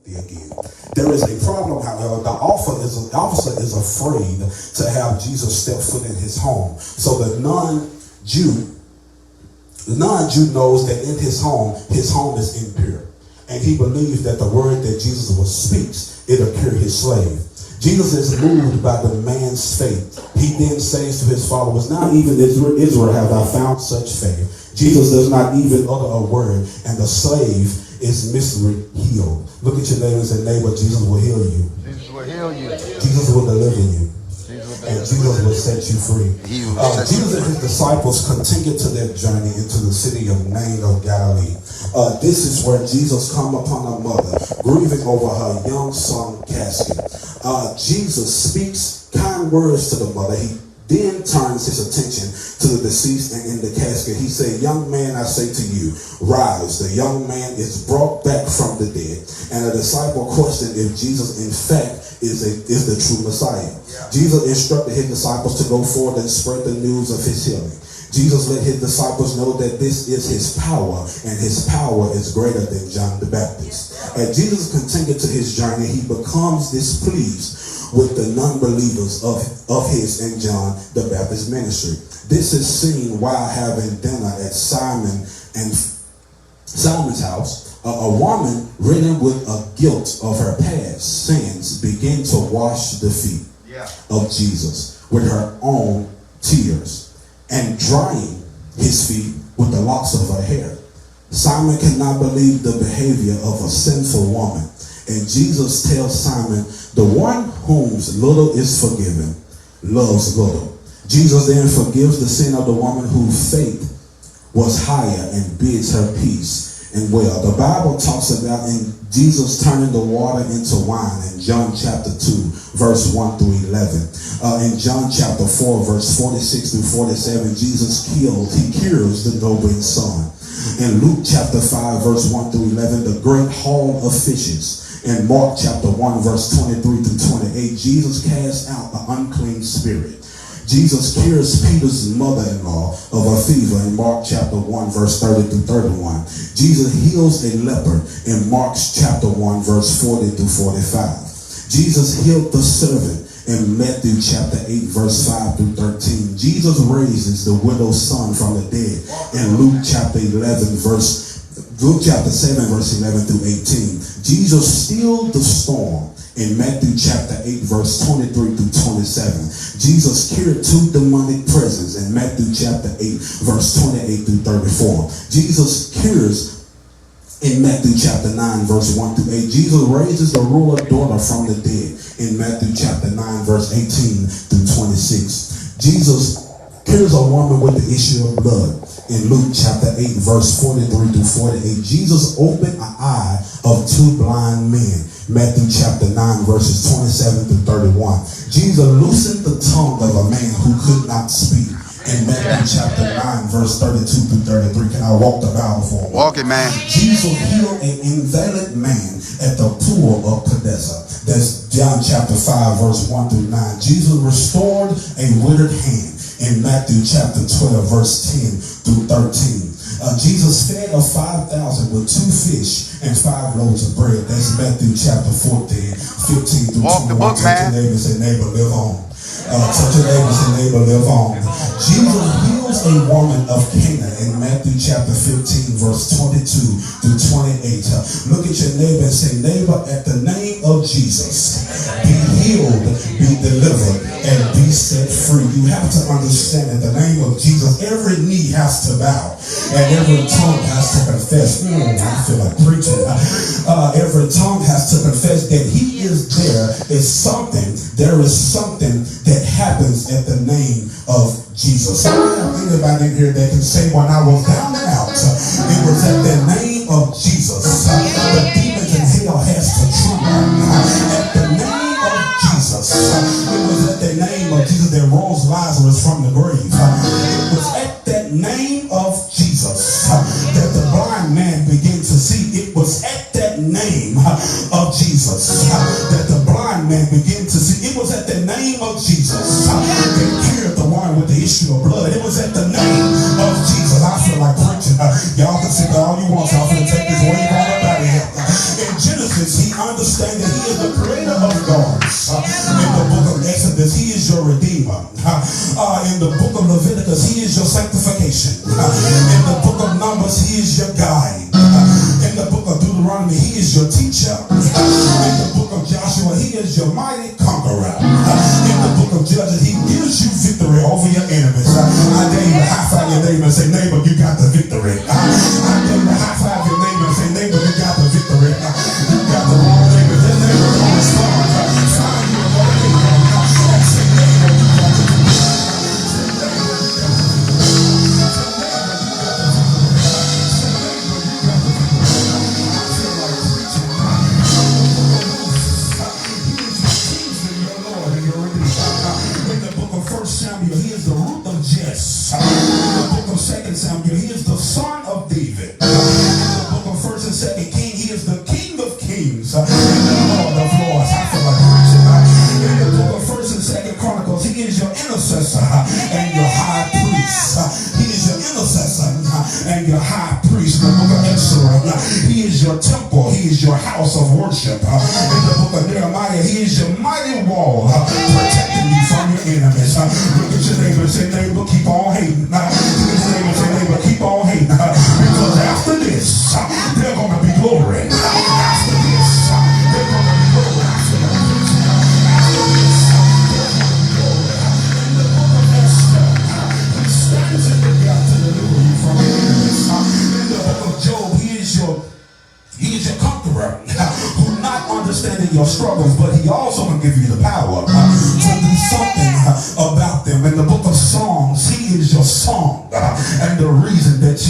Again. There is a problem, however. The officer is afraid to have Jesus step foot in his home. So the non-Jew knows that in his home is impure. And he believes that the word that Jesus will speaks, it'll cure his slave. Jesus is moved by the man's faith. He then says to his followers, "Not even Israel have I found such faith." Jesus does not even utter a word, and the slave is mystery healed. Look at your neighbor and say, "Neighbor, Jesus will heal you. Jesus will heal you. Jesus will deliver you. And Jesus will set you free." Jesus and his disciples continued to their journey into the city of Nain of Galilee. This is where Jesus come upon a mother grieving over her young son casket. Jesus speaks kind words to the mother. He then turns his attention to the deceased and in the casket. He said, "Young man, I say to you, rise." The young man is brought back from the dead. And a disciple questioned if Jesus in fact is the true Messiah. Jesus instructed his disciples to go forward and spread the news of his healing. Jesus let his disciples know that this is his power, and his power is greater than John the Baptist. As Jesus continued to his journey, he becomes displeased with the non-believers of his and John the Baptist ministry. This is seen while having dinner at Simon's house. A woman ridden with a guilt of her past sins began to wash the feet of Jesus with her own tears and drying his feet with the locks of her hair. Simon cannot believe the behavior of a sinful woman. And Jesus tells Simon, "The one whom's little is forgiven loves little." Jesus then forgives the sin of the woman whose faith was higher and bids her peace and well. The Bible talks about in Jesus turning the water into wine in John chapter 2, verse 1 through 11. In John chapter 4, verse 46 through 47, Jesus cures the noble's son. In Luke chapter 5, verse 1 through 11, the great haul of fishes. In Mark chapter 1, verse 23 through 28, Jesus casts out the unclean spirit. Jesus cures Peter's mother-in-law of a fever in Mark chapter 1, verse 30 through 31. Jesus heals a leper in Mark chapter 1, verse 40 through 45. Jesus healed the servant in Matthew chapter 8, verse 5 through 13. Jesus raises the widow's son from the dead in Luke chapter 7, verse 11 through 18. Jesus stilled the storm in Matthew chapter 8, verse 23 through 27. Jesus cured two demonic prisons in Matthew chapter 8, verse 28 through 34. Jesus cures in Matthew chapter 9, verse 1 through 8. Jesus raises the ruler's daughter from the dead in Matthew chapter 9, verse 18 through 26. Jesus cures a woman with the issue of blood in Luke chapter 8, verse 43 through 48. Jesus opened an eye of two blind men, Matthew chapter 9, verses 27 through 31. Jesus loosened the tongue of a man who could not speak in Matthew chapter 9, verse 32 through 33. Can I walk the Bible for a while? Walk it, man. Jesus healed an invalid man at the pool of Bethesda. That's John chapter 5, verse 1 through 9. Jesus restored a withered hand in Matthew chapter 12, verse 10 through 13. Jesus fed a 5,000 with 2 fish and 5 loaves of bread. That's Matthew chapter 14, 15 through 21. Walk the book, man. Touch your neighbor and say, "Neighbor, live on." Touch your neighbor and say, "Neighbor, live on." Jesus heals a woman of Cana in Matthew chapter 15, verse 22 through 28. Look at your neighbor and say, "Neighbor, at the name of Jesus, be healed, be delivered, and be set free." You have to understand that the name of Jesus, every knee has to bow and every tongue has to confess. I feel like preaching. Every tongue has to confess that he is there. There is something that happens at the name of Jesus. I don't have anybody in here that can say, "When I was down and out, it was at the name of Jesus. The demons in hell has to tremble." At the name of Jesus. It was at the name of Jesus that rose Lazarus from the grave. It was at that name of Jesus that the blind man began to see. It was at that name of Jesus that the blind man began to see. It was at the name of Jesus that cured the one with the issue of blood. It was at the name of Jesus. I feel like preaching. Y'all can sit all you want. So I'm going to take this wave on up out of here. In Genesis, he Understand that he is the creator of gods. In the book of Exodus, he is your redeemer. In the book of Leviticus, he is your sanctification. In the book of Numbers, he is your guide. In the book of Deuteronomy, he is your teacher. In the book of Joshua, he is your mighty conqueror. In the book of Judges, he gives you victory over your enemies. I dare you to high five your neighbor and say, neighbor, you got the victory. I dare you to high five your neighbor and say, neighbor, you got the victory. You got the wrong neighbor. That neighbor don't respond. Find you another neighbor and say, neighbor, you got the victory. Samuel, he is the root of Jesse. In the book of 2 Samuel, he is the son of David. In the book of 1 and 2 King, he is the King of Kings and the Lord of Lords. I feel like preaching. In the book of 1 and 2 Chronicles, he is your intercessor and your high priest. He is your intercessor and your high priest. In the book of Ezra, he is your temple. He is your house of worship. In the book of Nehemiah, he is your mighty wall, protecting you from your enemies. Look at your neighbor and say, neighbor, keep on hating. Look at your neighbor and say, neighbor, keep on hating. Because after this, there's going to be glory. After this, there's going to be glory. After this, there's going to be glory. In the book of Esther, he stands in the gap to deliver you from your enemies. In the book of Job, he is your conqueror, who not understanding your struggles, but he also can give you the power to do something about them. In the book of Psalms, he is your song and the reason that you